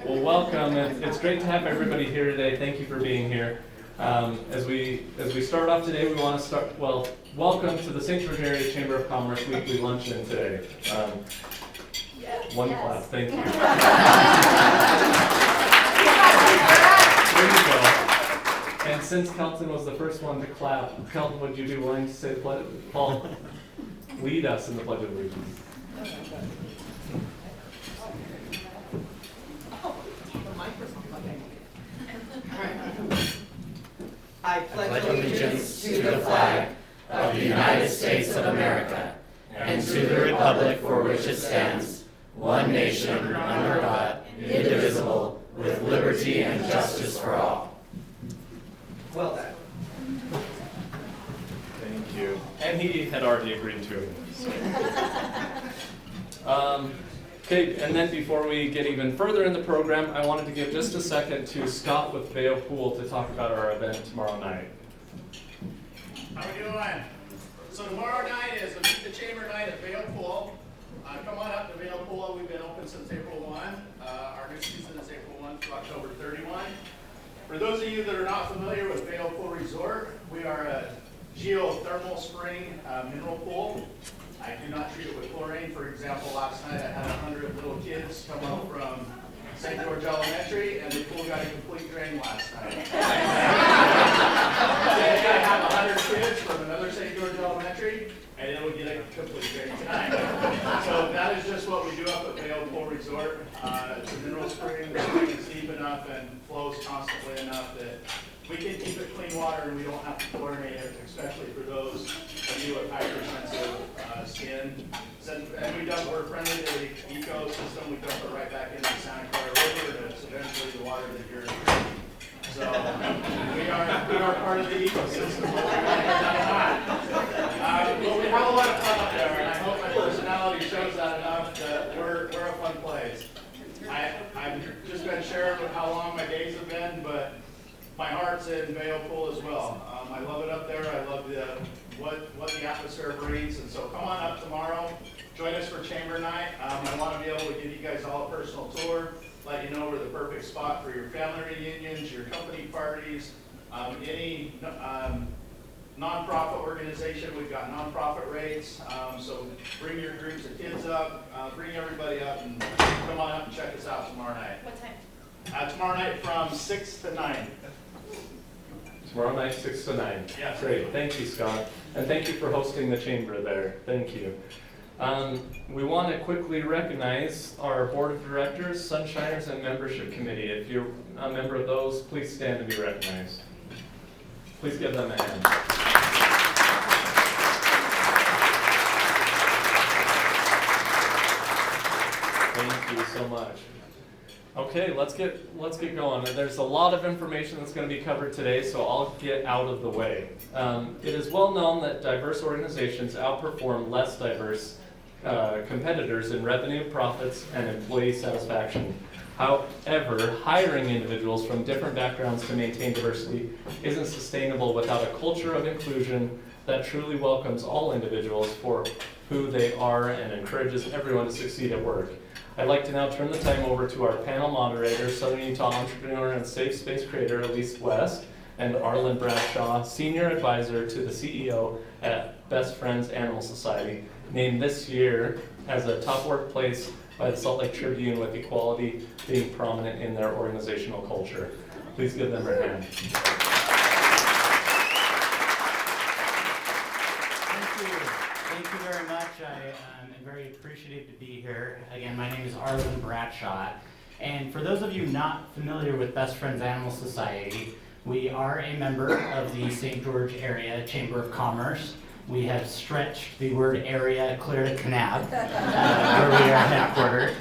Well, welcome. It's great to have everybody here today. Thank you for being here. As we start off today, we want to welcome to the St. George Area Chamber of Commerce weekly luncheon today. One clap, thank you. There you go. And since Kelton was the first one to clap, Kelton, would you be willing to say the pledge? Paul, lead us in the Pledge of Allegiance. I pledge allegiance to the flag of the United States of America and to the republic for which it stands, one nation under God, indivisible, with liberty and justice for all. Well done. Thank you. And he had already agreed to it. So. Okay, and then before we get even further in the program, I wanted to give just a second to Scott with Vale Pool to talk about our event tomorrow night. How we doing? So tomorrow night is the Meet the Chamber night at Vale Pool. Come on up to Vale Pool. We've been open since April 1. Our new season is April 1 to October 31. For those of you that are not familiar with Vale Pool Resort, we are a geothermal spring mineral pool. I do not treat it with chlorine. For example, last night I had 100 little kids come up from St. George Elementary, and the pool got a complete drain last night. Today I have 100 kids from another St. George Elementary, and it will get a complete drain tonight. So that is just what we do up at Vale Pool Resort. It's a mineral spring. The spring is deep enough and flows constantly enough that we can keep it clean water and we don't have to chlorinate it, especially for those of you with hypersensitive skin. We're friendly to the ecosystem. We dump it right back into the Santa Clara River, and it's eventually the water that you're drinking. So we are part of the ecosystem. But we have a lot of fun up there, and I hope my personality shows that enough that we're a fun place. I've just been sharing with how long my days have been, but my heart's in Vale Pool as well. I love it up there. I love what the atmosphere brings. And so come on up tomorrow. Join us for Chamber Night. I want to be able to give you guys all a personal tour, let you know we're the perfect spot for your family reunions, your company parties, any nonprofit organization. We've got nonprofit rates. So bring your groups of kids up, bring everybody up, and come on up and check us out tomorrow night. What time? Tomorrow night from 6 to 9. Tomorrow night, 6 to 9. Yeah. Great. Thank you, Scott. And thank you for hosting the chamber there. Thank you. We want to quickly recognize our board of directors, Sunshiners, and membership committee. If you're a member of those, please stand and be recognized. Please give them a hand. Thank you so much. Okay, let's get going. There's a lot of information that's going to be covered today, so I'll get out of the way. It is well known that diverse organizations outperform less diverse competitors in revenue, profits, and employee satisfaction. However, hiring individuals from different backgrounds to maintain diversity isn't sustainable without a culture of inclusion that truly welcomes all individuals for who they are and encourages everyone to succeed at work. I'd like to now turn the time over to our panel moderators, Southern Utah entrepreneur and safe space creator Elise West, and Arlyn Bradshaw, senior advisor to the CEO at Best Friends Animal Society, named this year as a top workplace by the Salt Lake Tribune with equality being prominent in their organizational culture. Please give them a hand. Thank you very much. I am very appreciative to be here. Again, my name is Arlyn Bradshaw. And for those of you not familiar with Best Friends Animal Society, we are a member of the St. George Area Chamber of Commerce. We have stretched the word area clear to Kanab, where we are headquartered.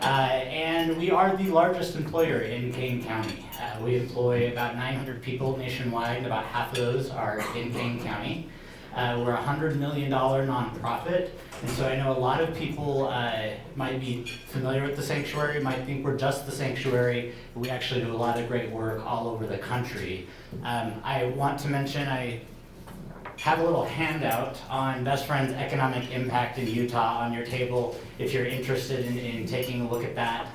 And we are the largest employer in Kane County. We employ about 900 people nationwide, and about half of those are in Kane County. We're a $100 million nonprofit, and so I know a lot of people might be familiar with the sanctuary, might think we're just the sanctuary, but we actually do a lot of great work all over the country. I want to mention I have a little handout on Best Friends' economic impact in Utah on your table if you're interested in taking a look at that.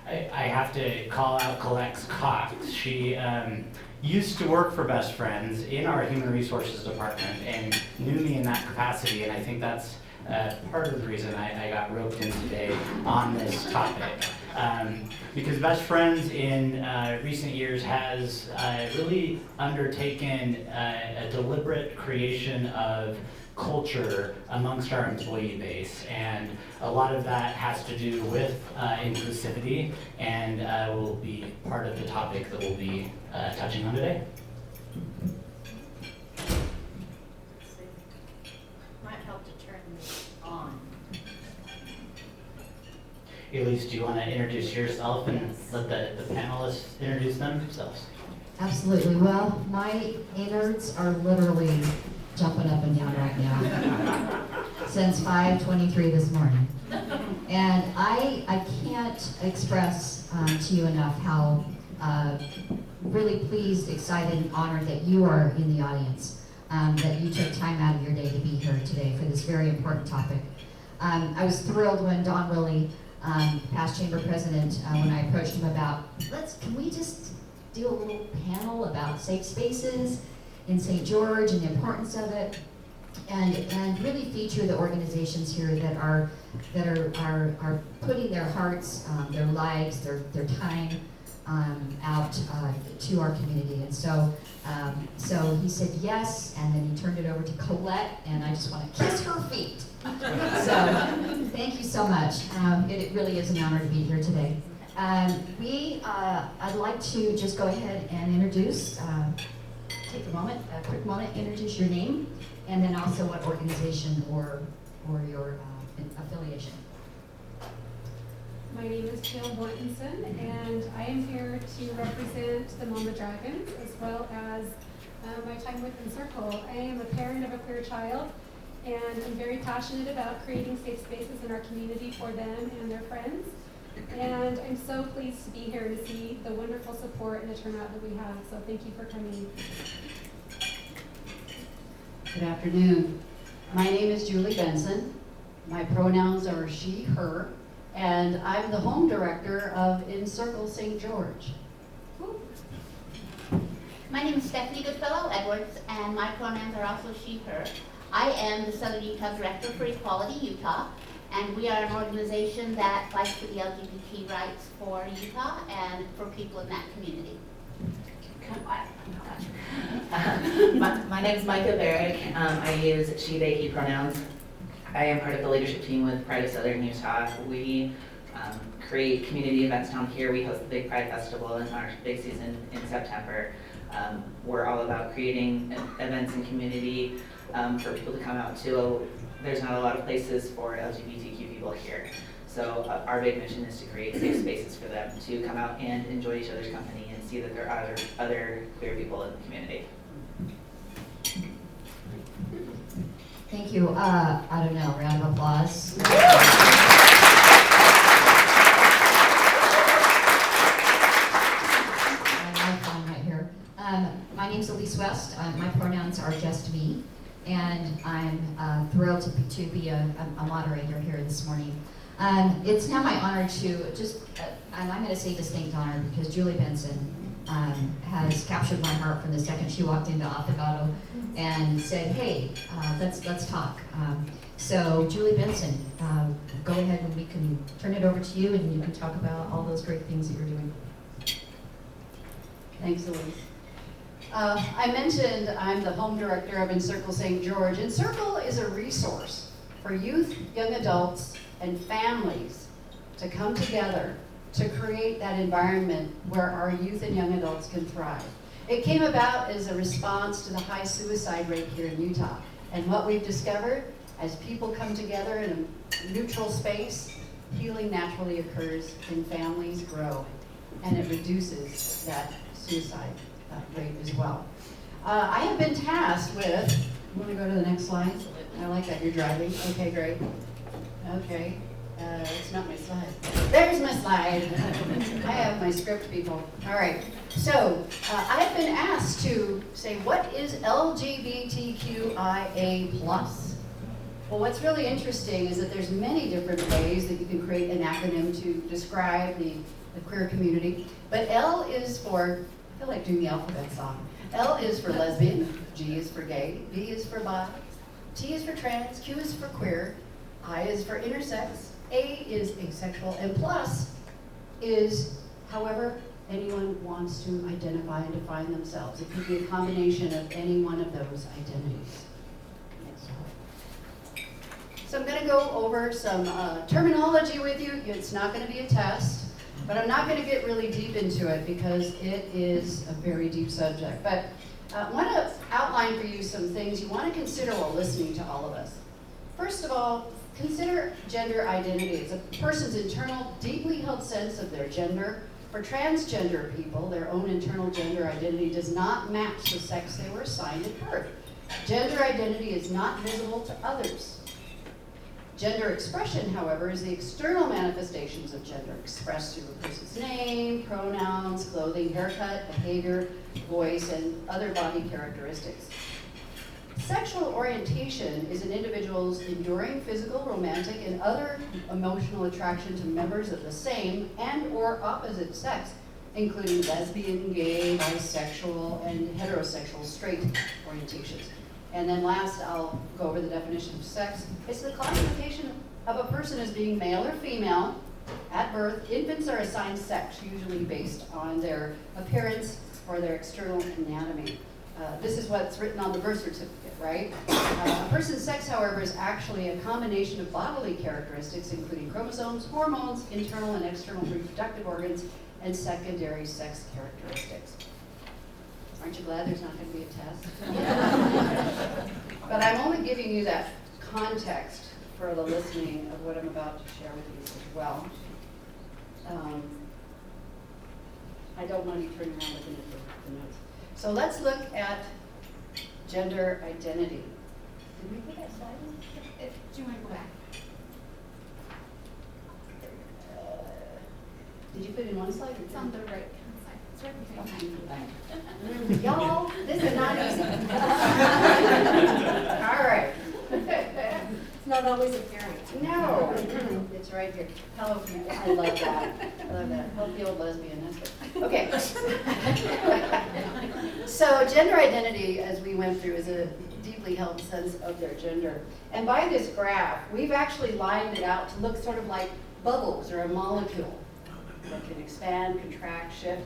I have to call out Colex Cox. She used to work for Best Friends in our Human Resources Department and knew me in that capacity, and I think that's part of the reason I got roped in today on this topic. Because Best Friends in recent years has really undertaken a deliberate creation of culture amongst our employee base, and a lot of that has to do with inclusivity, and will be part of the topic that we'll be touching on today. Might help to turn this on. Elise, do you want to introduce yourself and let the panelists introduce themselves? Absolutely. Well, my innards are literally jumping up and down right now since 5:23 this morning. And I can't express to you enough how really pleased, excited, and honored that you are in the audience, that you took time out of your day to be here today for this very important topic. I was thrilled when Don Willie, past chamber president, when I approached him about, can we just do a little panel about safe spaces in St. George and the importance of it, and really feature the organizations here that are putting their hearts, their lives, their time out to our community. And so he said yes, and then he turned it over to Colette, and I just want to kiss her feet. So thank you so much. It really is an honor to be here today. I'd like to just go ahead and introduce, take a quick moment, introduce your name, and then also what organization or your affiliation. My name is Jill Mortensen, and I am here to represent the Mama Dragons, as well as my time with Encircle. I am a parent of a queer child, and I'm very passionate about creating safe spaces in our community for them and their friends. And I'm so pleased to be here to see the wonderful support and the turnout that we have, so thank you for coming. Good afternoon. My name is Julie Benson. My pronouns are she, her, and I'm the home director of Encircle St. George. My name is Stephanie Goodfellow-Edwards, and my pronouns are also she, her. I am the Southern Utah Director for Equality Utah, and we are an organization that fights for the LGBT rights for Utah and for people in that community. My name is Micah, Barrick. I use she, they, he pronouns. I am part of the leadership team with Pride of Southern Utah. We create community events down here. We host the Big Pride Festival in our big season in September. We're all about creating events and community for people to come out to. There's not a lot of places for LGBTQ people here. So our big mission is to create safe spaces for them to come out and enjoy each other's company and see that there are other queer people in the community. Thank you. I don't know, round of applause. Right here. My name's Elise West. My pronouns are just me, and I'm thrilled to be a moderator here this morning. It's now my honor to just, and I'm going to say distinct honor because Julie Benson has captured my heart from the second she walked into Affogato and said, hey, let's talk. So Julie Benson, go ahead and we can turn it over to you and you can talk about all those great things that you're doing. Thanks, Elise. I mentioned I'm the home director of Encircle St. George. Encircle is a resource for youth, young adults, and families to come together to create that environment where our youth and young adults can thrive. It came about as a response to the high suicide rate here in Utah. And what we've discovered, as people come together in a neutral space, healing naturally occurs and families grow. And it reduces that suicide rate as well. I have been tasked with, you want to go to the next slide? I like that, you're driving. Okay, great. Okay, it's not my slide. There's my slide. I have my script, people. All right, so I have been asked to say, what is LGBTQIA+. Well, what's really interesting is that there's many different ways that you can create an acronym to describe the the queer community. But L is for, I feel like doing the alphabet song. L is for lesbian, G is for gay, B is for bi, T is for trans, Q is for queer, I is for intersex, A is asexual, and plus is however anyone wants to identify and define themselves. It could be a combination of any one of those identities. So I'm going to go over some terminology with you. It's not going to be a test, but I'm not going to get really deep into it because it is a very deep subject. But I want to outline for you some things you want to consider while listening to all of us. First of all, consider gender identity. It's a person's internal, deeply held sense of their gender. For transgender people, their own internal gender identity does not match the sex they were assigned at birth. Gender identity is not visible to others. Gender expression, however, is the external manifestations of gender expressed through a person's name, pronouns, clothing, haircut, behavior, voice, and other body characteristics. Sexual orientation is an individual's enduring physical, romantic, and other emotional attraction to members of the same and or opposite sex, including lesbian, gay, bisexual, and heterosexual straight orientations. And then last, I'll go over the definition of sex. It's the classification of a person as being male or female at birth. Infants are assigned sex, usually based on their appearance or their external anatomy. This is what's written on the birth certificate, right? A person's sex, however, is actually a combination of bodily characteristics, including chromosomes, hormones, internal and external reproductive organs, and secondary sex characteristics. Aren't you glad there's not going to be a test? But I'm only giving you that context for the listening of what I'm about to share with you as well. I don't want to be turning around looking at the notes. So let's look at gender identity. Did we put that slide in? Do you want to go back? Did you put in one slide? It's on the right hand side. It's right behind you. Y'all, this is not easy. All right. It's not always apparent. No, it's right here. Hello, I love that. I love that. Help the old lesbian, that's good. Okay. So gender identity, as we went through, is a deeply held sense of their gender. And by this graph, we've actually lined it out to look sort of like bubbles or a molecule that can expand, contract, shift.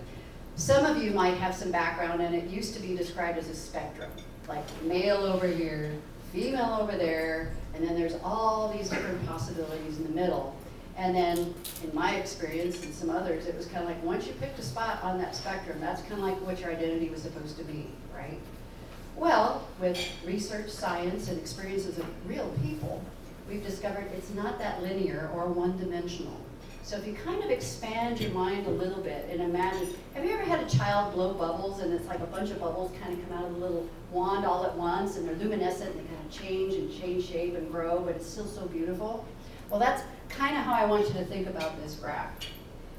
Some of you might have some background, and it used to be described as a spectrum, like male over here, female over there, and then there's all these different possibilities in the middle. And then, in my experience and some others, it was kind of like once you picked a spot on that spectrum, that's kind of like what your identity was supposed to be, right? Well, with research, science, and experiences of real people, we've discovered it's not that linear or one-dimensional. So if you kind of expand your mind a little bit and imagine, have you ever had a child blow bubbles and it's like a bunch of bubbles kind of come out of a little wand all at once and they're luminescent and they kind of change shape and grow, but it's still so beautiful? Well, that's kind of how I want you to think about this graph.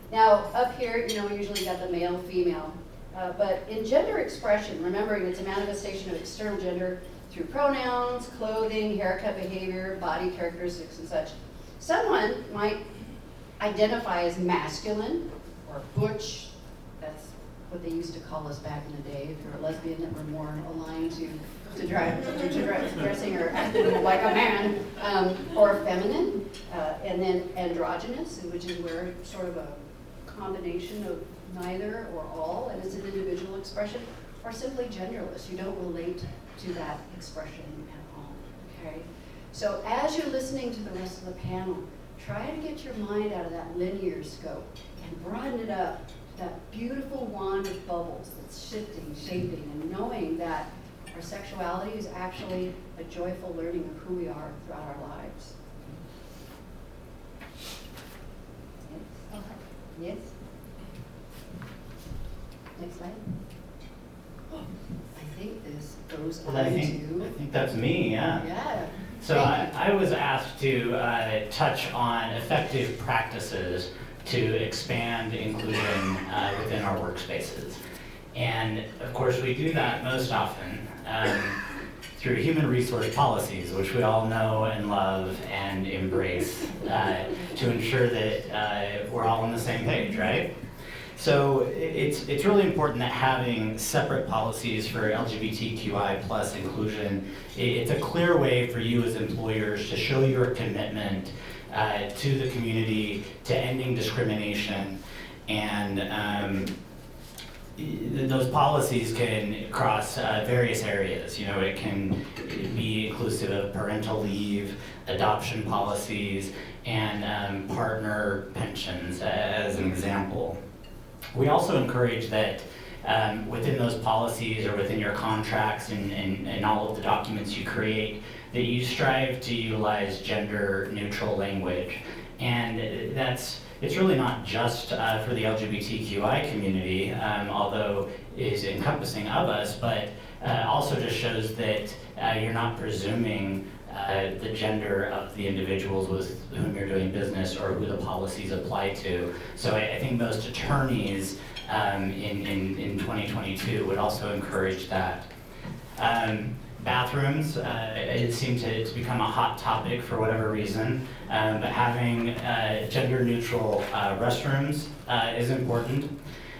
Now, up here, you know, we usually got the male, female, but in gender expression, remembering it's a manifestation of external gender through pronouns, clothing, haircut, behavior, body characteristics, and such. Someone might identify as masculine or butch. That's what they used to call us back in the day. If you're a lesbian, that were more aligned to dressing or acting like a man, or feminine, and then androgynous, which is where sort of a combination of neither or all, and it's an individual expression, or simply genderless. You don't relate to that expression at all. Okay. So as you're listening to the rest of the panel, try to get your mind out of that linear scope and broaden it up to that beautiful wand of bubbles that's shifting, shaping, and knowing that our sexuality is actually a joyful learning of who we are throughout our lives. Yes? Yes? Next slide. I think this goes on I to... think that's me, yeah. Yeah. So I was asked to touch on effective practices to expand inclusion within our workspaces. And of course we do that most often through human resource policies, which we all know and love and embrace, to ensure that we're all on the same page, right? So it's really important that having separate policies for LGBTQI plus inclusion, it's a clear way for you as employers to show your commitment to the community, to ending discrimination, and those policies can cross various areas. You know, it can be inclusive of parental leave, adoption policies, and partner pensions as an example. We also encourage that within those policies or within your contracts and all of the documents you create, that you strive to utilize gender neutral language. And it's really not just for the LGBTQI community, although it is encompassing of us, but also just shows that you're not presuming the gender of the individuals with whom you're doing business or who the policies apply to. So I think most attorneys in 2022 would also encourage that. Bathrooms, it seemed to become a hot topic for whatever reason, but having gender-neutral restrooms is important.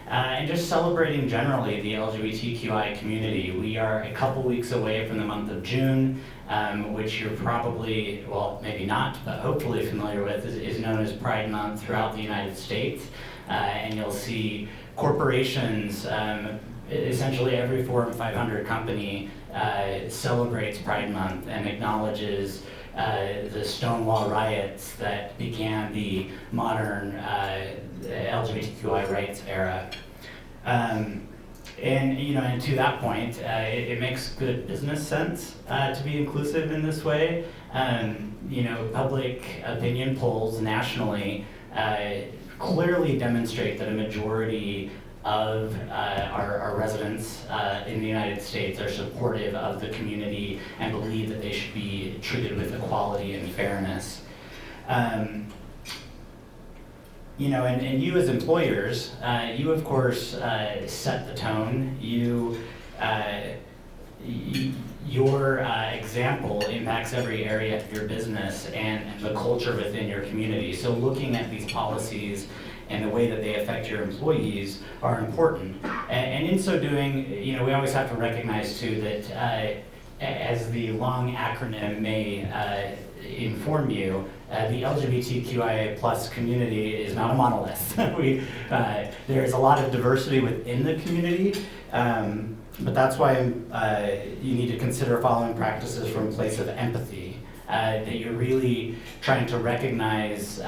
And just celebrating generally the LGBTQI community. We are a couple weeks away from the month of June, which you're probably, well, maybe not, but hopefully familiar with, is known as Pride Month throughout the United States. And you'll see corporations, essentially every Fortune 500 company celebrates Pride Month and acknowledges the Stonewall riots that began the modern LGBTQI rights era. And you know, and to that point, it makes good business sense to be inclusive in this way. You know, public opinion polls nationally clearly demonstrate that a majority of our residents in the United States are supportive of the community and believe that they should be treated with equality and fairness. You know, and you as employers, you of course set the tone. Your example impacts every area of your business and the culture within your community. So looking at these policies and the way that they affect your employees are important. And in so doing, you know, we always have to recognize too that as the long acronym may inform you, the LGBTQIA plus community is not a monolith. There's a lot of diversity within the community, but that's why you need to consider following practices from a place of empathy, that you're really trying to recognize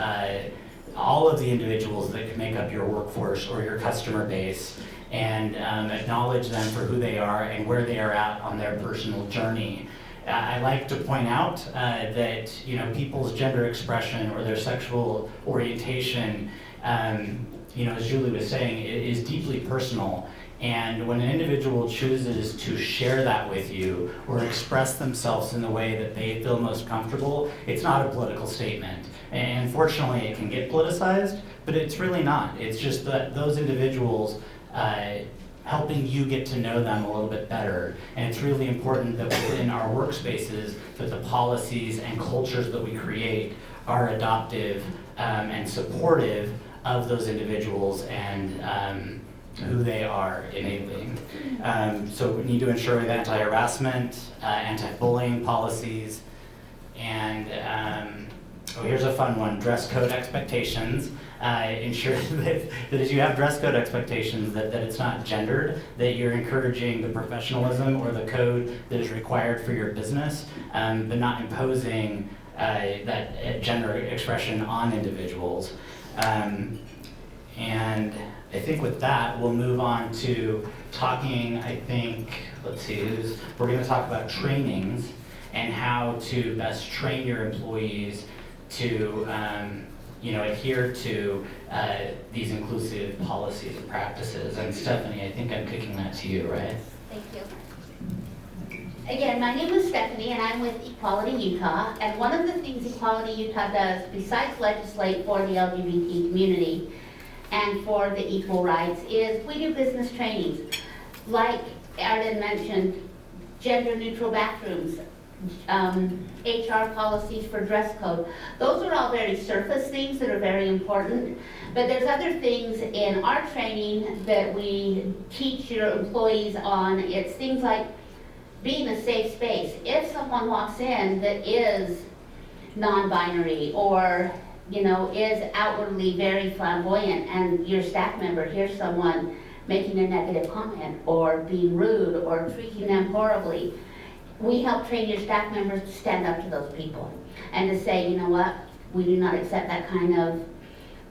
all of the individuals that can make up your workforce or your customer base, and acknowledge them for who they are and where they are at on their personal journey. I like to point out that, you know, people's gender expression or their sexual orientation, you know, as Julie was saying, is deeply personal. And when an individual chooses to share that with you or express themselves in the way that they feel most comfortable, it's not a political statement. And unfortunately, it can get politicized, but it's really not. It's just that those individuals helping you get to know them a little bit better. And it's really important that within our workspaces, that the policies and cultures that we create are adoptive and supportive of those individuals and who they are enabling. So we need to ensure we have anti-harassment, anti-bullying policies, and here's a fun one, dress code expectations. Ensure that as you have dress code expectations, that it's not gendered, that you're encouraging the professionalism or the code that is required for your business, but not imposing that gender expression on individuals. And I think with that, we'll move on to talking, I think, let's see, we're going to talk about trainings and how to best train your employees to adhere to these inclusive policies and practices. And Stephanie, I think I'm kicking that to you, right? Thank you. Again, my name is Stephanie, and I'm with Equality Utah. And one of the things Equality Utah does, besides legislate for the LGBT community and for the equal rights, is we do business trainings. Like Arlyn mentioned, gender-neutral bathrooms, HR policies for dress code. Those are all very surface things that are very important, but there's other things in our training that we teach your employees on. It's things like being a safe space. If someone walks in that is non-binary or is outwardly very flamboyant and your staff member hears someone making a negative comment or being rude or treating them horribly, we help train your staff members to stand up to those people and to say, you know what, we do not accept that kind of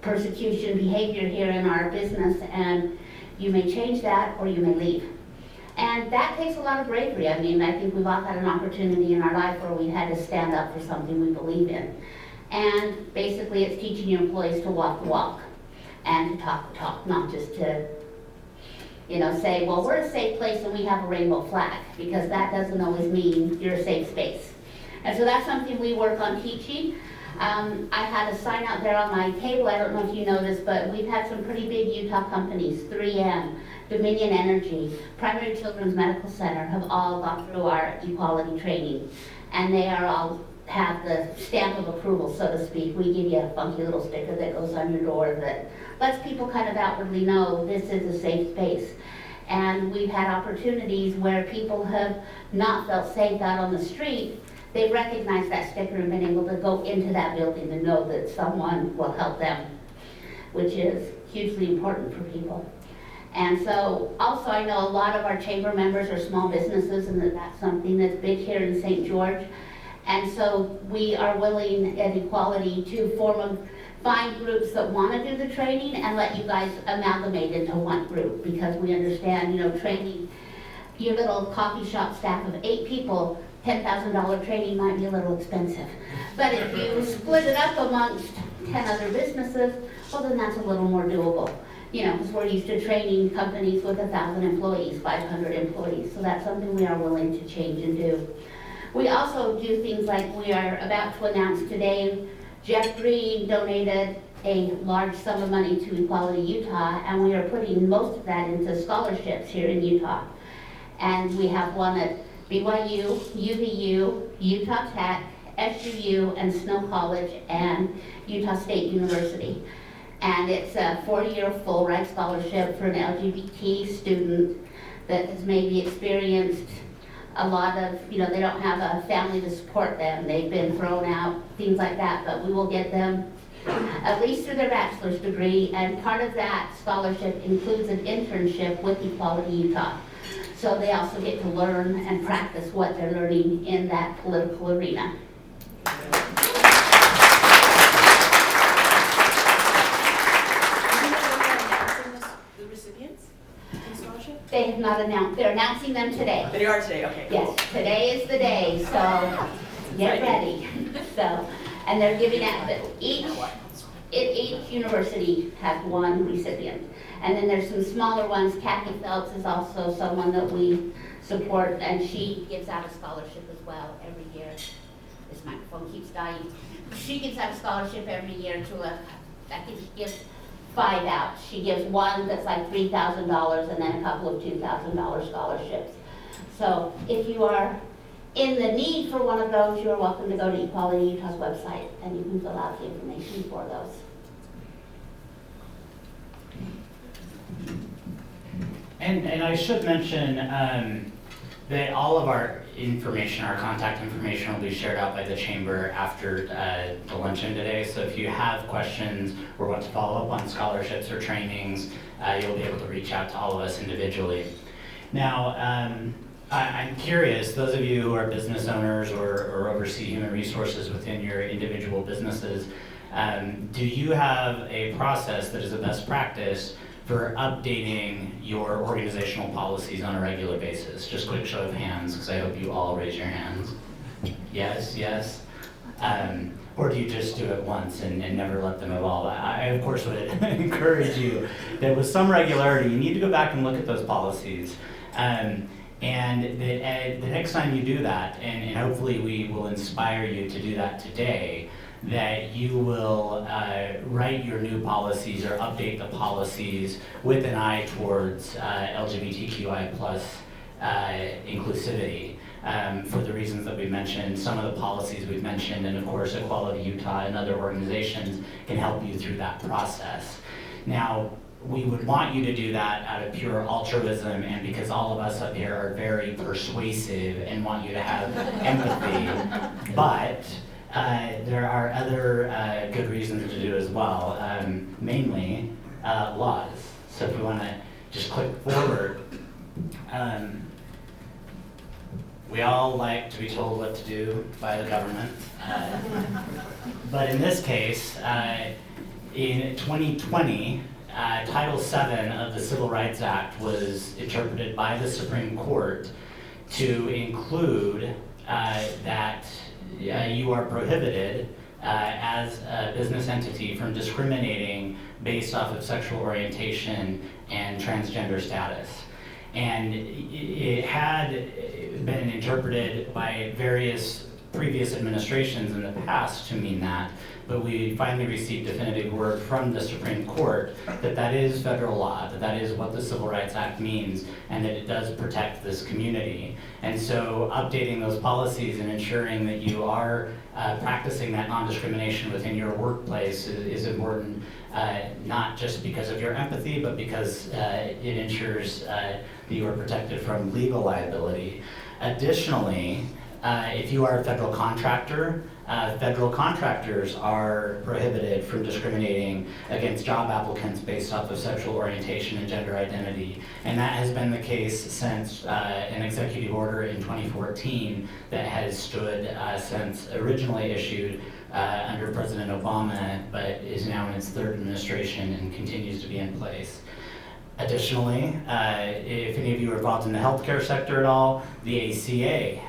persecution behavior here in our business, and you may change that or you may leave. And that takes a lot of bravery. I mean, I think we've all had an opportunity in our life where we had to stand up for something we believe in. And basically it's teaching your employees to walk the walk and to talk the talk, not just to say, well, we're a safe place and we have a rainbow flag, because that doesn't always mean you're a safe space. And so that's something we work on teaching. I had a sign out there on my table, I don't know if you know this, but we've had some pretty big Utah companies, 3M, Dominion Energy, Primary Children's Medical Center, have all gone through our equality training. And they are all have the stamp of approval, so to speak. We give you a funky little sticker that goes on your door that lets people kind of outwardly know this is a safe space. And we've had opportunities where people have not felt safe out on the street. They've recognized that sticker and been able to go into that building and know that someone will help them, which is hugely important for people. And so also I know a lot of our chamber members are small businesses, and that's something that's big here in St. George. And so we are willing at Equality to find groups that want to do the training and let you guys amalgamate into one group, because we understand, training your little coffee shop staff of 8 people, $10,000 training might be a little expensive. But if you split it up amongst 10 other businesses, well, then that's a little more doable. Because we're used to training companies with 1,000 employees, 500 employees. So that's something we are willing to change and do. We also do things like we are about to announce today, Jeff Green donated a large sum of money to Equality Utah, and we are putting most of that into scholarships here in Utah. And we have one at BYU, UVU, Utah Tech, SUU, and Snow College, and Utah State University. And it's a 4-year full ride scholarship for an LGBT student that has maybe experienced a lot of, they don't have a family to support them. They've been thrown out, things like that, but we will get them at least through their bachelor's degree, and part of that scholarship includes an internship with Equality Utah. So they also get to learn and practice what they're learning in that political arena. They have not announced. They're announcing them today. They are today, okay. Yes, today is the day, so get ready. So, and they're giving out that each university has one recipient. And then there's some smaller ones. Kathy Phelps is also someone that we support, and she gives out a scholarship as well every year. This microphone keeps dying. She gives out a scholarship every year to I think she gives 5 out. She gives one that's like $3,000 and then a couple of $2,000 scholarships. So if you are in the need for one of those, you are welcome to go to Equality Utah's website and you can fill out the information for those. And I should mention that all of our information, our contact information, will be shared out by the chamber after the luncheon today. So if you have questions or want to follow up on scholarships or trainings, you'll be able to reach out to all of us individually. Now, I'm curious, those of you who are business owners or oversee human resources within your individual businesses, do you have a process that is a best practice for updating your organizational policies on a regular basis? Just quick show of hands, because I hope you all raise your hands. Yes, yes. Or do you just do it once and never let them evolve? I of course would encourage you that with some regularity, you need to go back and look at those policies. And the next time you do that, and hopefully we will inspire you to do that today, that you will write your new policies or update the policies with an eye towards LGBTQI plus inclusivity. For the reasons that we mentioned, some of the policies we've mentioned, and of course Equality Utah and other organizations can help you through that process. Now, we would want you to do that out of pure altruism and because all of us up here are very persuasive and want you to have empathy, but there are other good reasons to do as well, mainly laws. So if we want to just click forward, we all like to be told what to do by the government, but in this case, in 2020, Title VII of the Civil Rights Act was interpreted by the Supreme Court to include that you are prohibited as a business entity from discriminating based off of sexual orientation and transgender status. And it had been interpreted by various previous administrations in the past to mean that, but we finally received definitive word from the Supreme Court that that is federal law, that that is what the Civil Rights Act means, and that it does protect this community. And so updating those policies and ensuring that you are practicing that non-discrimination within your workplace is important, not just because of your empathy, but because it ensures that you are protected from legal liability. Additionally, if you are a federal contractor, federal contractors are prohibited from discriminating against job applicants based off of sexual orientation and gender identity. And that has been the case since an executive order in 2014 that has stood since originally issued under President Obama, but is now in its third administration and continues to be in place. Additionally, if any of you are involved in the healthcare sector at all, the ACA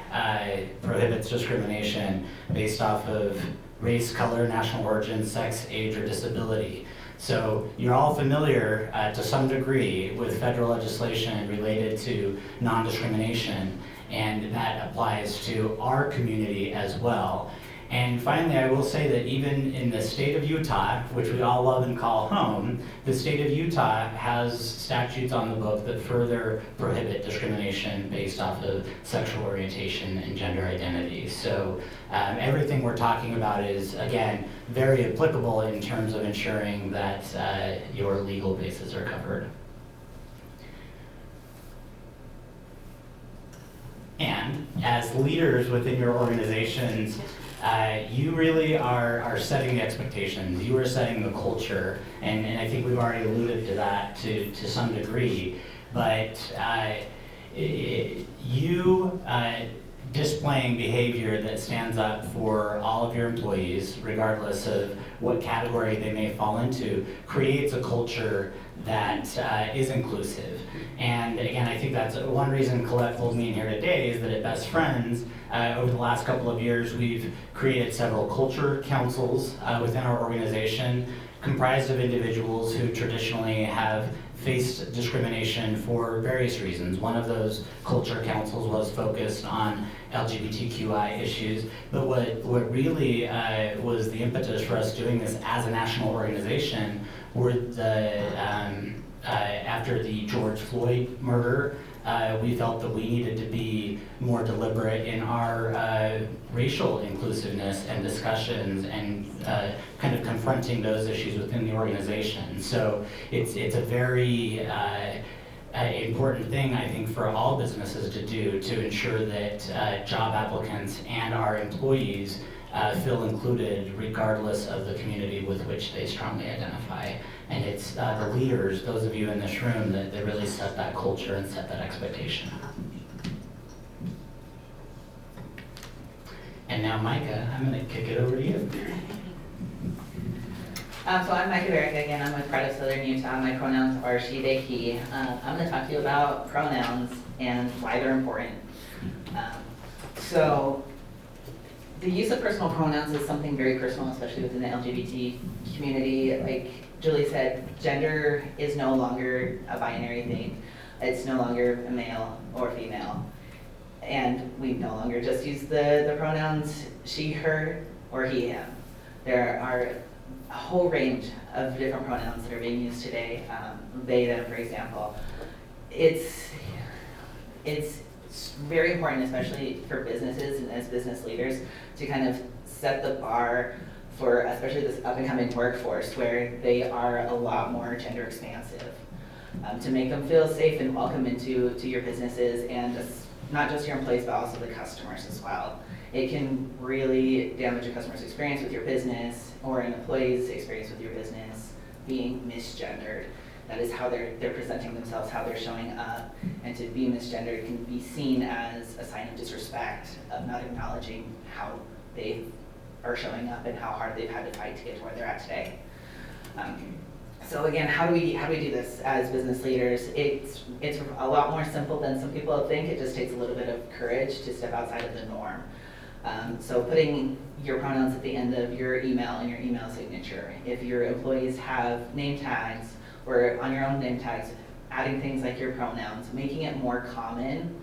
prohibits discrimination based off of race, color, national origin, sex, age, or disability. So you're all familiar to some degree with federal legislation related to non-discrimination, and that applies to our community as well. And finally, I will say that even in the state of Utah, which we all love and call home, the state of Utah has statutes on the book that further prohibit discrimination based off of sexual orientation and gender identity. So everything we're talking about is, again, very applicable in terms of ensuring that your legal bases are covered. And as leaders within your organizations, you really are setting the expectations. You are setting the culture, and I think we've already alluded to that to some degree. But you displaying behavior that stands up for all of your employees, regardless of what category they may fall into, creates a culture that is inclusive. And again, I think that's one reason Colette pulled me in here today is that at Best Friends, over the last couple of years, we've created several culture councils within our organization, comprised of individuals who traditionally have faced discrimination for various reasons. One of those culture councils was focused on LGBTQI issues, but what really was the impetus for us doing this as a national organization were after the George Floyd murder, we felt that we needed to be more deliberate in our racial inclusiveness and discussions and kind of confronting those issues within the organization. So it's a very important thing, I think, for all businesses to do to ensure that job applicants and our employees feel included regardless of the community with which they strongly identify. And it's the leaders, those of you in this room, that really set that culture and set that expectation. And now, Micah, I'm going to kick it over to you. So I'm Micah Barrick again. I'm with Pride of Southern Utah. My pronouns are she, they, he. I'm going to talk to you about pronouns and why they're important. So the use of personal pronouns is something very personal, especially within the LGBT community. Like Julie said, gender is no longer a binary thing. It's no longer a male or female. And we no longer just use the pronouns she, her, or he, him. There are a whole range of different pronouns that are being used today. They, them, for example. it's very important, especially for businesses and as business leaders, to kind of set the bar for especially this up and coming workforce where they are a lot more gender expansive. To make them feel safe and welcome into your businesses, and not just your employees but also the customers as well. It can really damage a customer's experience with your business or an employee's experience with your business being misgendered. That is how they're presenting themselves, how they're showing up, and to be misgendered can be seen as a sign of disrespect, of not acknowledging how they are showing up and how hard they've had to fight to get to where they're at today. So again, how do we do this as business leaders? It's a lot more simple than some people think. It just takes a little bit of courage to step outside of the norm. So putting your pronouns at the end of your email and your email signature. If your employees have name tags, or on your own name tags, adding things like your pronouns, making it more common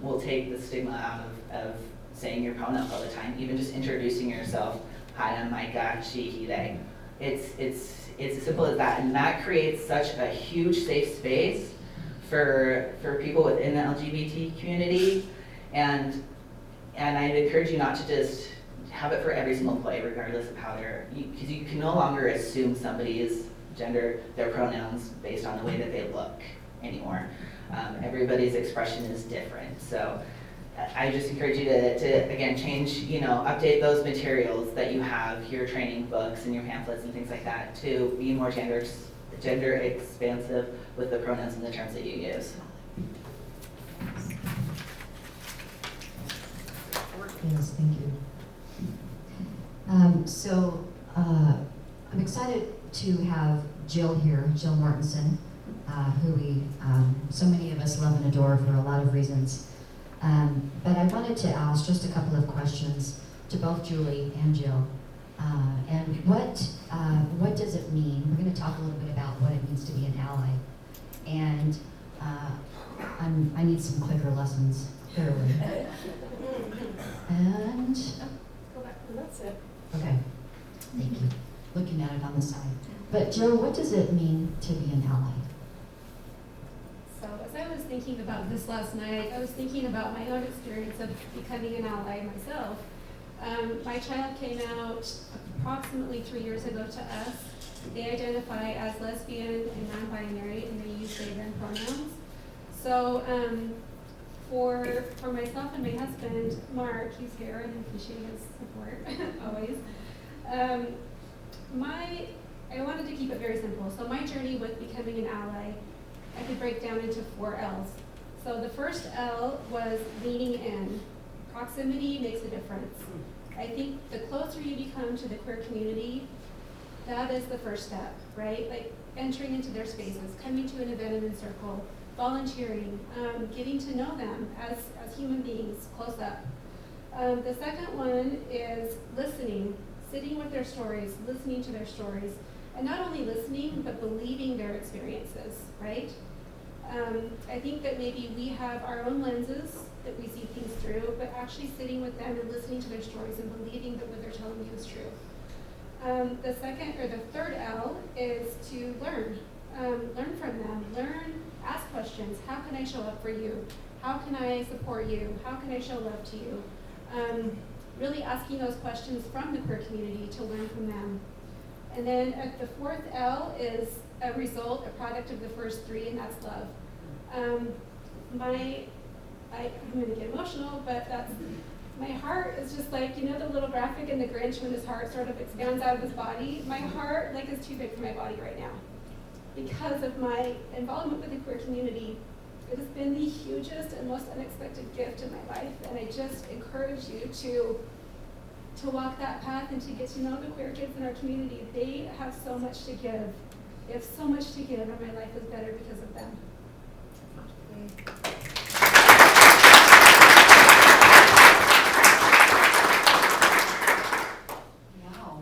will take the stigma out of saying your pronouns all the time. Even just introducing yourself, hi, I'm Micah, she, he, they. It's as simple as that, and that creates such a huge safe space for people within the LGBT community, and I'd encourage you not to just have it for every single employee, regardless of how because you can no longer assume somebody's gender, their pronouns, based on the way that they look anymore. Everybody's expression is different, so I just encourage you to again, change, update those materials that you have, your training books and your pamphlets and things like that, to be more gender expansive with the pronouns and the terms that you use. Yes, thank you. I'm excited to have Jill here, Jill Mortensen, who so many of us love and adore for a lot of reasons. But I wanted to ask just a couple of questions to both Julie and Jill. And what does it mean? We're going to talk a little bit about what it means to be an ally. And I need some clicker lessons, clearly. And Go back, and that's it. okay, thank you. Looking at it on the side. But Jill, what does it mean to be an ally? So as I was thinking about this last night, I was thinking about my own experience of becoming an ally myself. My child came out approximately 3 years ago to us. They identify as lesbian and non-binary, and they use they, them pronouns. So for myself and my husband, Mark, he's here, and I appreciate his support, always. I wanted to keep it very simple. So my journey with becoming an ally, I could break down into 4 L's. So the first L was leaning in. Proximity makes a difference. I think the closer you become to the queer community, that is the first step, right? Like entering into their spaces, coming to an event in Encircle, volunteering, getting to know them as human beings, close up. The second one is listening, sitting with their stories, listening to their stories, and not only listening, but believing their experiences, right? I think that maybe we have our own lenses that we see things through, but actually sitting with them and listening to their stories and believing that what they're telling you is true. The third L is to learn. Learn from them, ask questions. How can I show up for you? How can I support you? How can I show love to you? Really asking those questions from the queer community to learn from them. And then the fourth L is a result, a product of the first 3, and that's love. I'm gonna get emotional, but my heart is just like, the little graphic in the Grinch when his heart sort of expands out of his body. My heart is too big for my body right now. Because of my involvement with the queer community, it has been the hugest and most unexpected gift in my life, and I just encourage you to walk that path and to get to know the queer kids in our community. They have so much to give. They have so much to give, and my life is better because of them. Wow.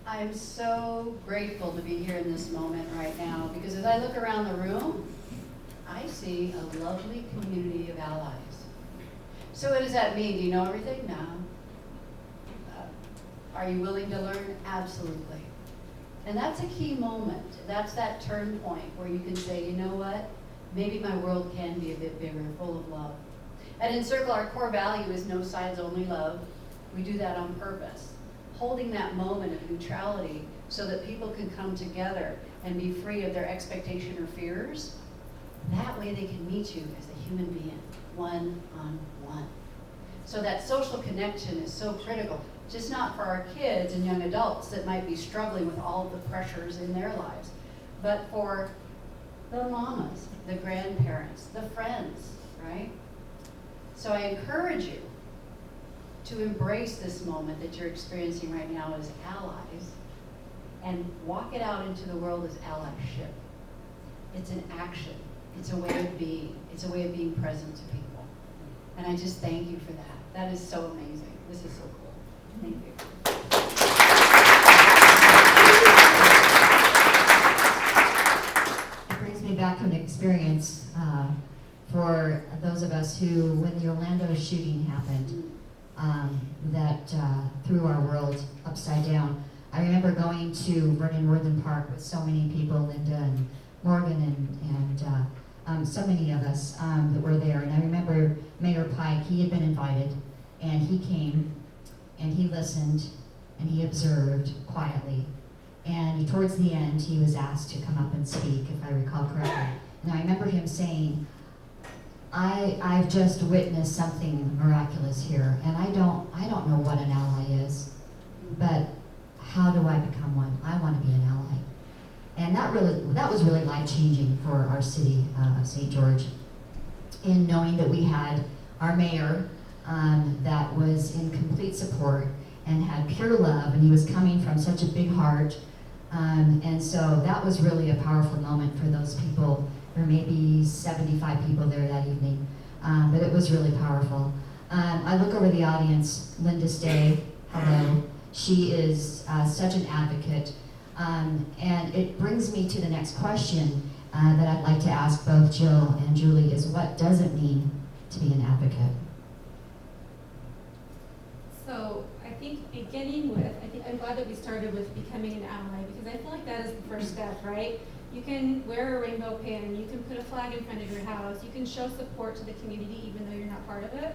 I'm so grateful to be here in this moment right now, because as I look around the room, I see a lovely community of allies. So what does that mean? Do you know everything? No. Are you willing to learn? Absolutely. And that's a key moment. That's that turn point where you can say, you know what? Maybe my world can be a bit bigger, full of love. At Encircle, our core value is no sides, only love. We do that on purpose. Holding that moment of neutrality so that people can come together and be free of their expectation or fears. That way they can meet you as a human being, one-on-one. So that social connection is so critical, just not for our kids and young adults that might be struggling with all of the pressures in their lives, but for the mamas, the grandparents, the friends, right? So I encourage you to embrace this moment that you're experiencing right now as allies and walk it out into the world as allyship. It's an action. It's a way of being. It's a way of being present to people. And I just thank you for that. That is so amazing. This is so cool. Thank you. It brings me back to an experience for those of us who, when the Orlando shooting happened, that threw our world upside down. I remember going to Vernon Worthen Park with so many people, Linda and Morgan and so many of us that were there. And I remember Mayor Pike, he had been invited, and he came, and he listened, and he observed quietly. And towards the end, he was asked to come up and speak, if I recall correctly. And I remember him saying, I've just witnessed something miraculous here, and I don't know what an ally is, but how do I become one? I want to be an ally. And that was really life-changing for our city of St. George, in knowing that we had our mayor that was in complete support and had pure love, and he was coming from such a big heart. And so that was really a powerful moment for those people. There may be 75 people there that evening, but it was really powerful. I look over the audience. Linda Stay, hello. She is such an advocate. And it brings me to the next question that I'd like to ask both Jill and Julie is, what does it mean to be an advocate? So I think I'm glad that we started with becoming an ally, because I feel like that is the first step, right? You can wear a rainbow pin, you can put a flag in front of your house, you can show support to the community even though you're not part of it.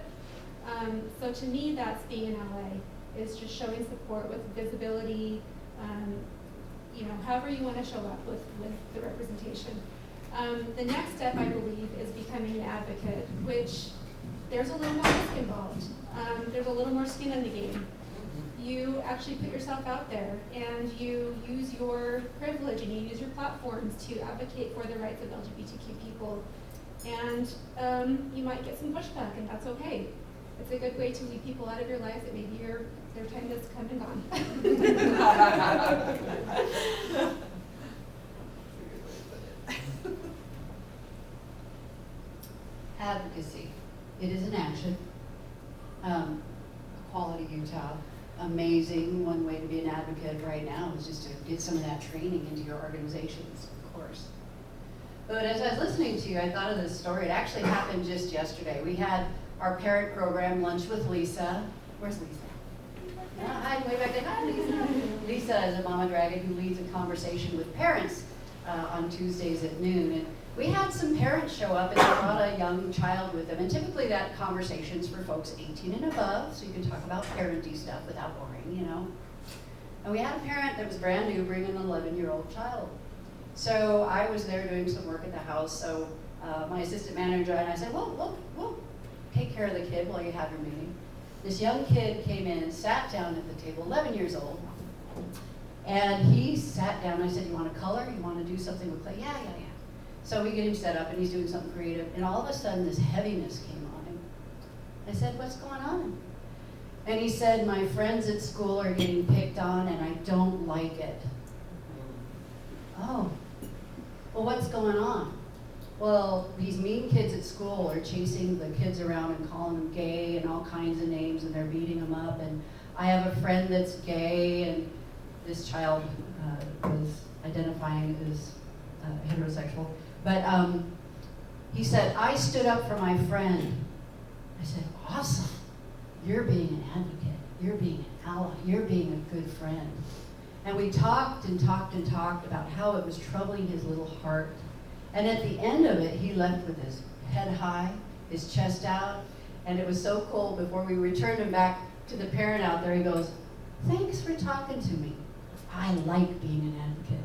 So to me, that's being an ally, is just showing support with visibility, however you want to show up with the representation. The next step, I believe, is becoming an advocate, which there's a little more risk involved. There's a little more skin in the game. You actually put yourself out there, and you use your privilege and you use your platforms to advocate for the rights of LGBTQ people. And you might get some pushback, and that's okay. It's a good way to lead people out of your lives that maybe their time has come and gone. Advocacy. It is an action. Quality Utah. Amazing. One way to be an advocate right now is just to get some of that training into your organizations, of course. But as I was listening to you, I thought of this story. It actually happened just yesterday. We had our parent program lunch with Lisa. Where's Lisa? Hi, way back there. Hi, Lisa. Lisa is a mama dragon who leads a conversation with parents on Tuesdays at noon. And we had some parents show up and they brought a young child with them. And typically that conversation's for folks 18 and above, so you can talk about parenting stuff without boring, And we had a parent that was brand new bringing an 11-year-old child. So I was there doing some work at the house, so my assistant manager and I said, well, we'll take care of the kid while you have your meeting. This young kid came in and sat down at the table, 11 years old. And he sat down, I said, you want to color? You want to do something with clay? Yeah. So we get him set up and he's doing something creative. And all of a sudden this heaviness came on him. I said, what's going on? And he said, my friends at school are getting picked on and I don't like it. Oh, well, what's going on? Well, these mean kids at school are chasing the kids around and calling them gay and all kinds of names, and they're beating them up. And I have a friend that's gay, and this child was identifying as heterosexual. But he said, I stood up for my friend. I said, awesome. You're being an advocate. You're being an ally. You're being a good friend. And we talked and talked and talked about how it was troubling his little heart. And at the end of it, he left with his head high, his chest out, and it was so cool. Before we returned him back to the parent out there, he goes, "Thanks for talking to me. I like being an advocate."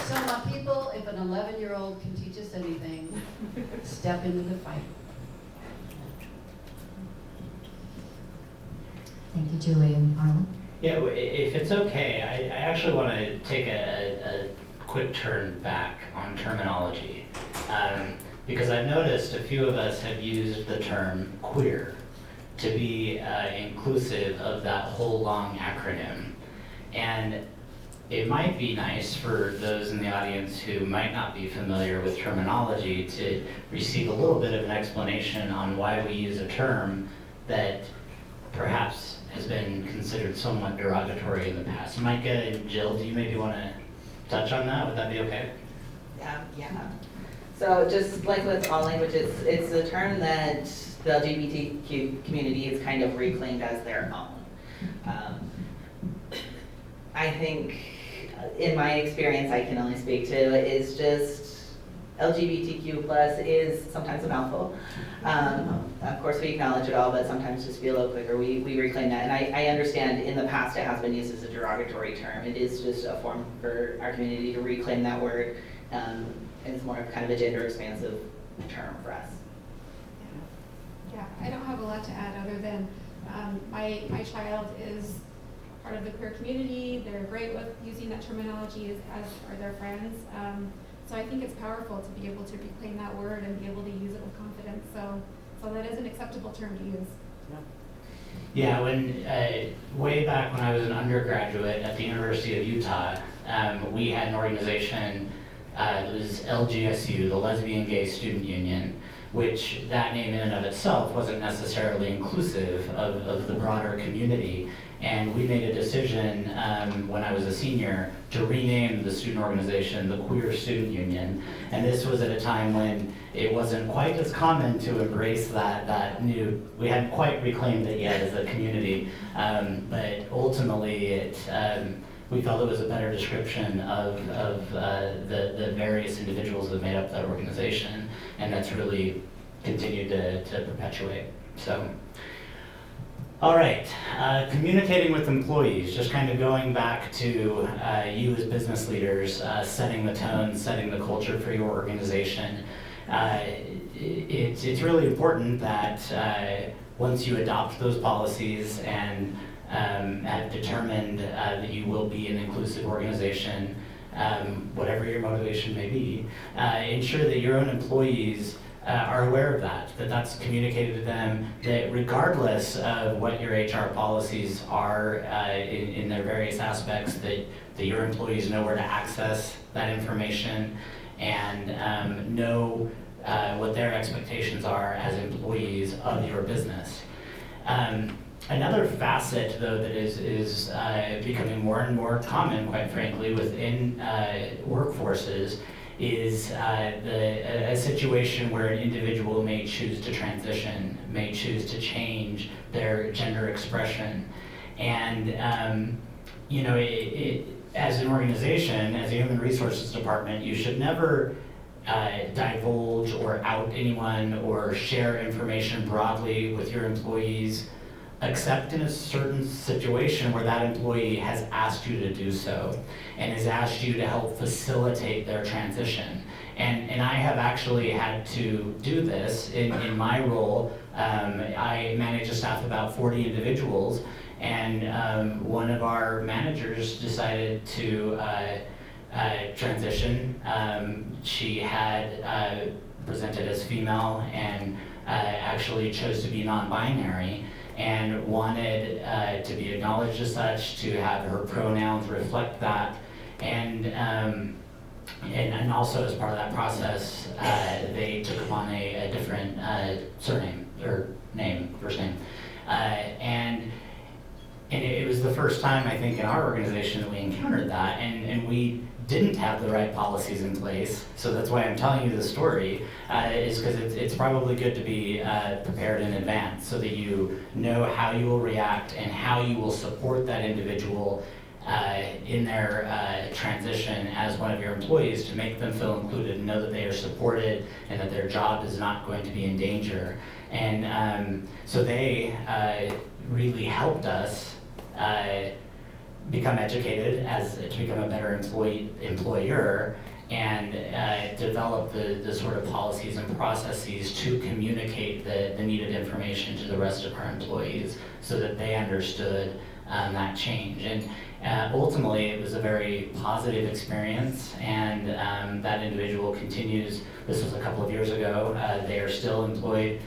So my people, if an 11-year-old can teach us anything, step into the fight. Thank you, Julie and Arlyn. Yeah, if it's okay, I actually want to take a quick turn back on terminology. Because I've noticed a few of us have used the term queer to be inclusive of that whole long acronym. And it might be nice for those in the audience who might not be familiar with terminology to receive a little bit of an explanation on why we use a term that perhaps has been considered somewhat derogatory in the past. Micah and Jill, do you maybe want to touch on that? Would that be okay? Yeah. So just like with all languages, it's a term that the LGBTQ community has kind of reclaimed as their own. I think, in my experience, I can only speak to, is just LGBTQ plus is sometimes a mouthful. Of course, we acknowledge it all, but sometimes just be a little quicker. We reclaim that, and I understand in the past it has been used as a derogatory term. It is just a form for our community to reclaim that word, and it's more of kind of a gender expansive term for us. Yeah, I don't have a lot to add other than my child is part of the queer community. They're great with using that terminology, as are their friends. So I think it's powerful to be able to reclaim that word and be able to use it with confidence. So that is an acceptable term to use. Yeah, when way back when I was an undergraduate at the University of Utah, we had an organization, it was LGSU, the Lesbian Gay Student Union, which that name in and of itself wasn't necessarily inclusive of the broader community. And we made a decision when I was a senior to rename the student organization the Queer Student Union. And this was at a time when it wasn't quite as common to embrace that new, we hadn't quite reclaimed it yet as a community, but ultimately we felt it was a better description of the various individuals that made up that organization, and that's really continued to perpetuate. So. All right, communicating with employees, just kind of going back to you as business leaders, setting the tone, setting the culture for your organization. It's really important that once you adopt those policies and have determined that you will be an inclusive organization, whatever your motivation may be, ensure that your own employees are aware of that's communicated to them, that regardless of what your HR policies are in their various aspects, that your employees know where to access that information and know what their expectations are as employees of your business. Another facet, though, that is becoming more and more common, quite frankly, within workforces is a situation where an individual may choose to transition, may choose to change their gender expression. And, as an organization, as a human resources department, you should never divulge or out anyone or share information broadly with your employees, except in a certain situation where that employee has asked you to do so and has asked you to help facilitate their transition. And I have actually had to do this in my role. I manage a staff of about 40 individuals, and one of our managers decided to transition. She had presented as female and actually chose to be non-binary, and wanted to be acknowledged as such, to have her pronouns reflect that, and also as part of that process, they took on a different surname, or name, first name. And it was the first time, I think, in our organization that we encountered that, and we didn't have the right policies in place. So that's why I'm telling you this story, is because it's probably good to be prepared in advance so that you know how you will react and how you will support that individual in their transition as one of your employees, to make them feel included and know that they are supported and that their job is not going to be in danger. And so they really helped us become educated to become a better employer, and develop the sort of policies and processes to communicate the needed information to the rest of our employees so that they understood that change. And ultimately, it was a very positive experience, and that individual continues. This was a couple of years ago. They are still employed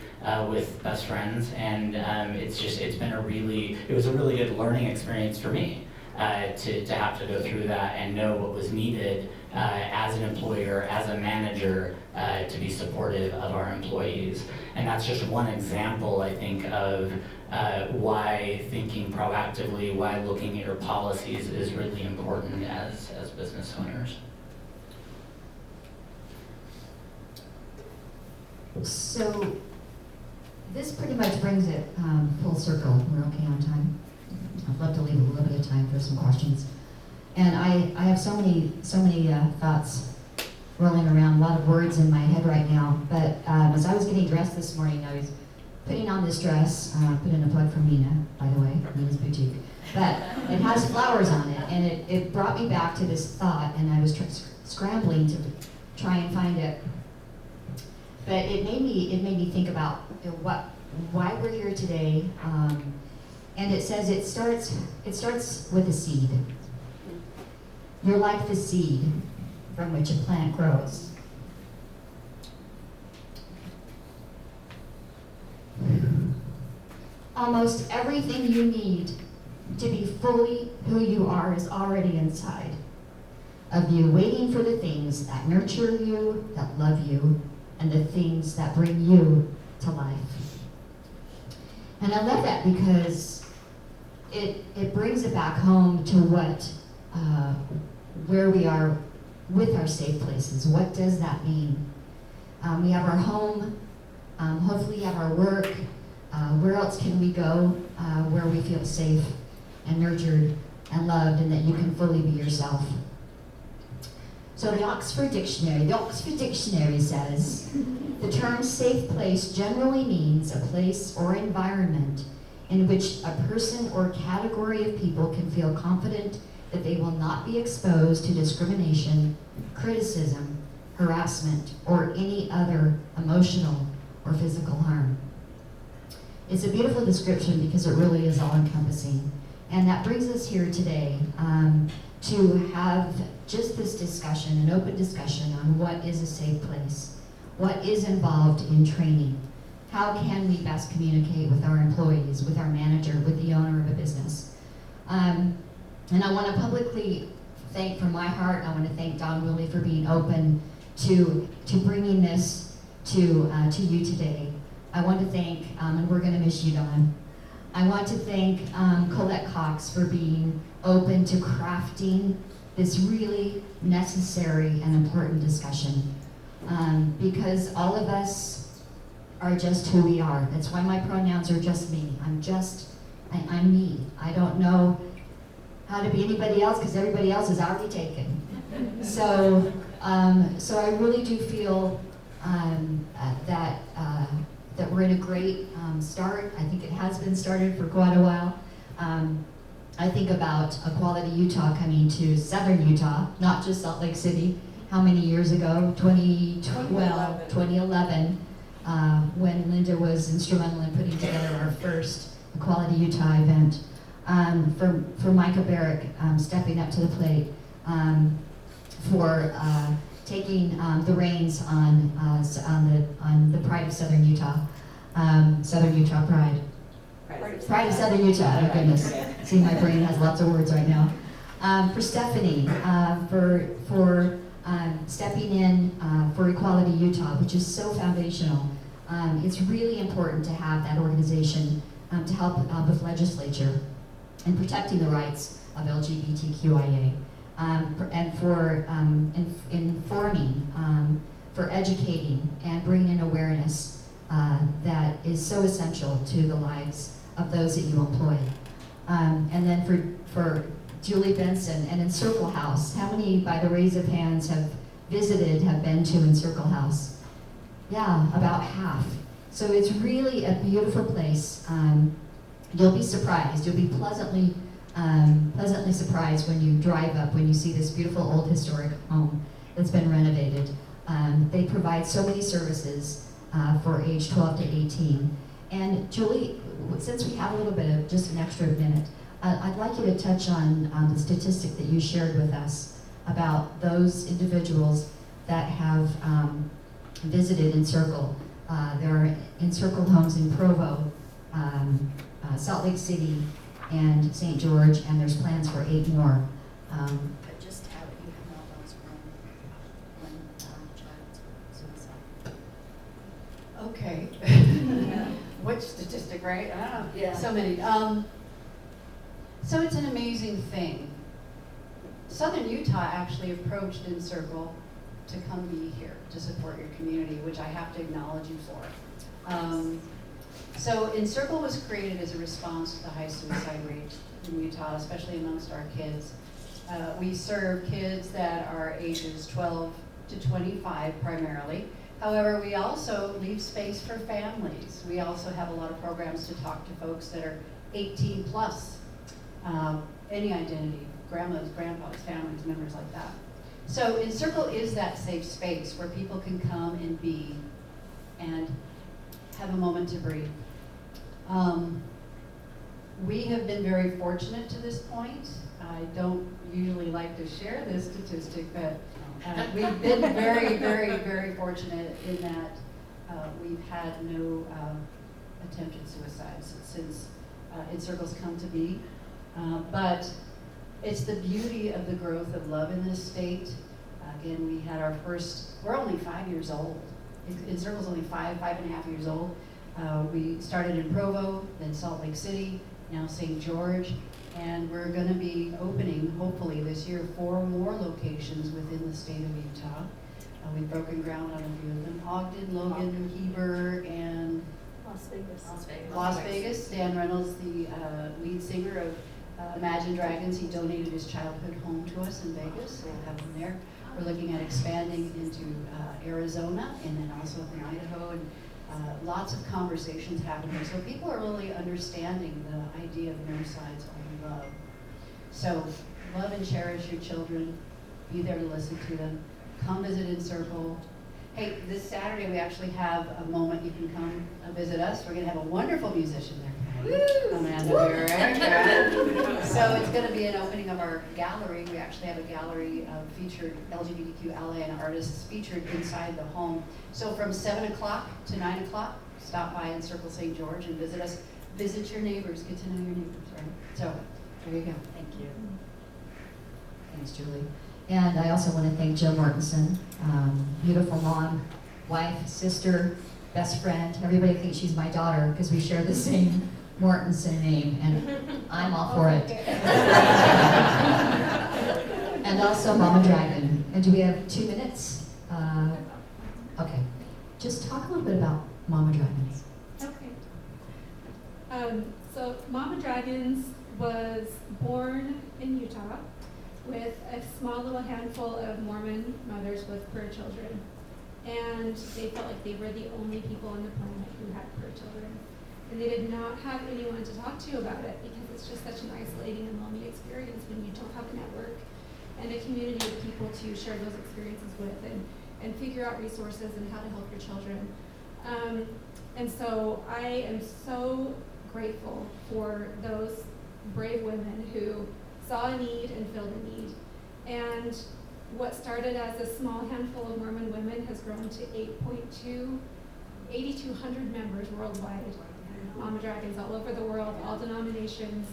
with Best Friends, and it was a really good learning experience for me to have to go through that and know what was needed as an employer, as a manager, to be supportive of our employees. And that's just one example, I think, of why thinking proactively, why looking at your policies is really important as business owners. So this pretty much brings it full circle. We're okay on time. I'd love to leave a little bit of time for some questions. And I have so many thoughts rolling around, a lot of words in my head right now. But as I was getting dressed this morning, I was putting on this dress, put in a plug for Mina, by the way, Mina's Boutique. But it has flowers on it, and it brought me back to this thought, and I was scrambling to try and find it. But it made me think about why we're here today. And it says it starts with a seed. You're like the seed from which a plant grows. Almost everything you need to be fully who you are is already inside of you, waiting for the things that nurture you, that love you, and the things that bring you to life. And I love that because it brings it back home to where we are with our safe places. What does that mean? We have our home, hopefully we have our work. Where else can we go where we feel safe and nurtured and loved, and that you can fully be yourself? So the Oxford Dictionary says, the term safe place generally means a place or environment in which a person or category of people can feel confident that they will not be exposed to discrimination, criticism, harassment, or any other emotional or physical harm. It's a beautiful description because it really is all-encompassing. And that brings us here today to have just this discussion, an open discussion on what is a safe place, what is involved in training, how can we best communicate with our employees, with our manager, with the owner of a business. And I want to publicly thank, from my heart, I want to thank Don Woolley for being open to bringing this to you today. I want to thank, and we're going to miss you, Don. I want to thank Colette Cox for being open to crafting this really necessary and important discussion, because all of us are just who we are. That's why my pronouns are just me. I'm me. I don't know how to be anybody else because everybody else is already taken. So I really do feel that we're in a great start. I think it has been started for quite a while. I think about Equality Utah coming to Southern Utah, not just Salt Lake City. How many years ago? 2011, when Linda was instrumental in putting together our first Equality Utah event. For Micah Barrick stepping up to the plate, for taking the reins on the Pride of Southern Utah, Southern Utah Pride. Pride of Southern Utah, oh goodness. See, my brain has lots of words right now. For Stephanie, for stepping in for Equality Utah, which is so foundational. It's really important to have that organization to help with legislature and protecting the rights of LGBTQIA. and for informing, for educating, and bringing awareness that is so essential to the lives of those that you employ. And then for Julie Benson and Encircle House, how many, by the raise of hands, have been to Encircle House? Yeah, about half. So it's really a beautiful place. You'll be surprised. You'll be pleasantly surprised when you drive up, when you see this beautiful old historic home that's been renovated. They provide so many services for age 12 to 18. And Julie, since we have a little bit of just an extra minute, I'd like you to touch on the statistic that you shared with us about those individuals that have visited Encircle. There are Encircle homes in Provo, Salt Lake City, and St. George, and there's plans for 8 more. But just how you have all those when child suicide. Okay. Which statistic, right? I don't know. Yeah. So many. So it's an amazing thing. Southern Utah actually approached Encircle to come be here to support your community, which I have to acknowledge you for. So Encircle was created as a response to the high suicide rate in Utah, especially amongst our kids. We serve kids that are ages 12 to 25 primarily. However, we also leave space for families. We also have a lot of programs to talk to folks that are 18 plus, any identity, grandmas, grandpas, families, members like that. So Encircle is that safe space where people can come and be and have a moment to breathe. We have been very fortunate to this point. I don't usually like to share this statistic, but we've been very, very, very fortunate in that we've had no attempted suicides since Encircle's come to be. But it's the beauty of the growth of love in this state. Again, we had our first, we're only 5 years old. Encircle's only 5.5 years old. We started in Provo, then Salt Lake City, now St. George, and we're going to be opening, hopefully this year, 4 more locations within the state of Utah. We've broken ground on a few of them: Ogden, Logan, Heber, and Las Vegas. Dan Reynolds, the lead singer of Imagine Dragons, he donated his childhood home to us in Vegas, so we'll have him there. We're looking at expanding into Arizona and then also in Idaho, and lots of conversations happening. So people are really understanding the idea of neuroscience or love. So love and cherish your children. Be there to listen to them. Come visit Encircle. Hey, this Saturday we actually have a moment you can come visit us. We're going to have a wonderful musician there. Amanda Barrick. So it's going to be an opening of our gallery. We actually have a gallery of featured LGBTQIA and artists featured inside the home. So from 7 o'clock to 9 o'clock, stop by Encircle St. George and visit us. Visit your neighbors. Get to know your neighbors, right? So there you go. Thank you. Thanks, Julie. And I also want to thank Jill Mortensen, beautiful mom, wife, sister, best friend. Everybody thinks she's my daughter because we share the same Mortensen name, and I'm all for it. And also Mama Dragon. And do we have 2 minutes? Okay. Just talk a little bit about Mama Dragons. Okay. So Mama Dragons was born in Utah with a small little handful of Mormon mothers with queer children. And they felt like they were the only people on the planet who had queer children. And they did not have anyone to talk to about it because it's just such an isolating and lonely experience when you don't have a network and a community of people to share those experiences with and figure out resources and how to help your children. And so I am so grateful for those brave women who saw a need and filled a need. And what started as a small handful of Mormon women has grown to 8,200 members worldwide. Mama Dragons all over the world, all denominations,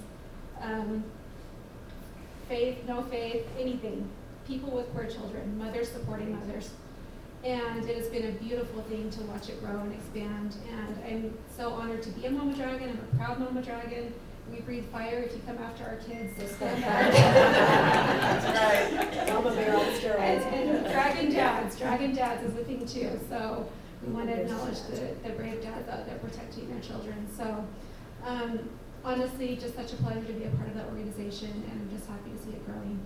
faith, no faith, anything. People with queer children, mothers supporting mothers. And it has been a beautiful thing to watch it grow and expand. And I'm so honored to be a Mama Dragon. I'm a proud Mama Dragon. we breathe fire if you come after our kids, so stand back. That's right. Mama bear on steroids. And Dragon Dads is a thing too, so we want to acknowledge the brave dads out there protecting their children. So honestly, just such a pleasure to be a part of that organization, and I'm just happy to see it growing.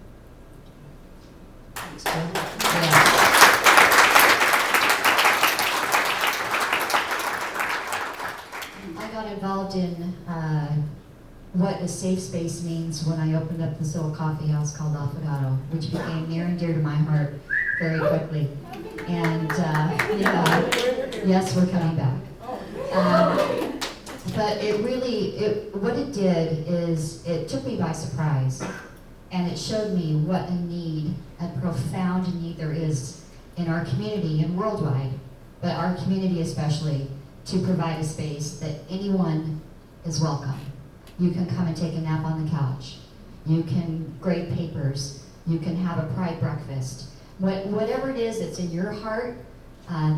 I got involved in what a safe space means when I opened up this little coffee house called Affogato, which became near and dear to my heart very quickly. And yes, we're coming back. But it really, what it did is it took me by surprise, and it showed me what a need, a profound need there is in our community and worldwide, but our community especially, to provide a space that anyone is welcome. You can come and take a nap on the couch. You can grade papers. You can have a pride breakfast. Whatever it is that's in your heart,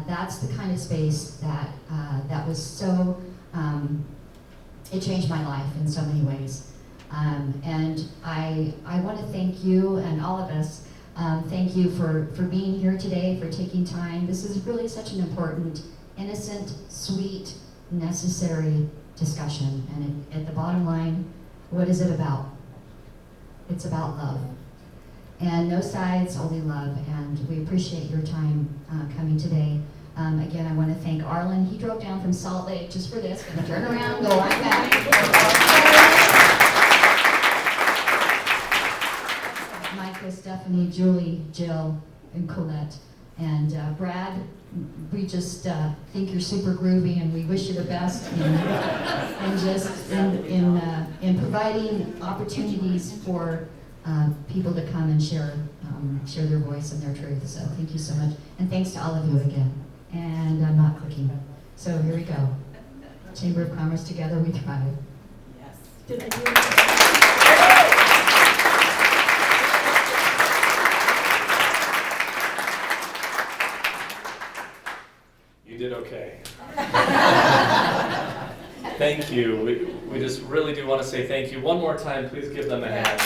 that's the kind of space that was so, it changed my life in so many ways. And I want to thank you and all of us. Thank you for being here today, for taking time. This is really such an important, innocent, sweet, necessary discussion. And at the bottom line, what is it about? It's about love. And no sides, only love. And we appreciate your time coming today. Again, I want to thank Arlyn. He drove down from Salt Lake just for this. Going to turn around, go right back. Micah, Stephanie, Julie, Jill, and Colette. And Brad, we just think you're super groovy, and we wish you the best in providing opportunities for people to come and share their voice and their truth. So thank you so much, and thanks to all of you again. And I'm not clicking. So here we go. Chamber of Commerce, together we thrive. Yes. You did okay. Thank you. We just really do want to say thank you. One more time, please give them a hand.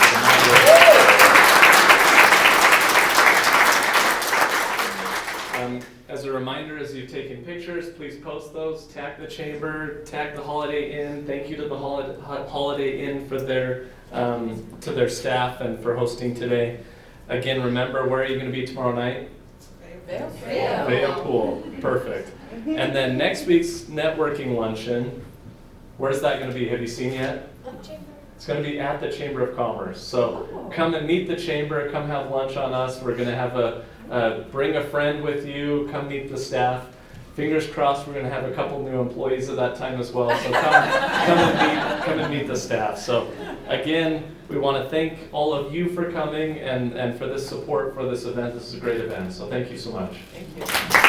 As a reminder, as you've taken pictures, please post those, tag the chamber, tag the Holiday Inn. Thank you to the Holiday Inn for their to their staff and for hosting today. Again, remember, where are you going to be tomorrow night? Vale Pool. Perfect. And then next week's networking luncheon, where's that going to be? Have you seen yet? It's going to be at the Chamber of Commerce. So come and meet the chamber, come have lunch on us. We're going to have bring a friend with you, come meet the staff. Fingers crossed we're going to have a couple new employees at that time as well. So come and meet the staff. So again, we want to thank all of you for coming and for this support for this event. This is a great event. So thank you so much. Thank you.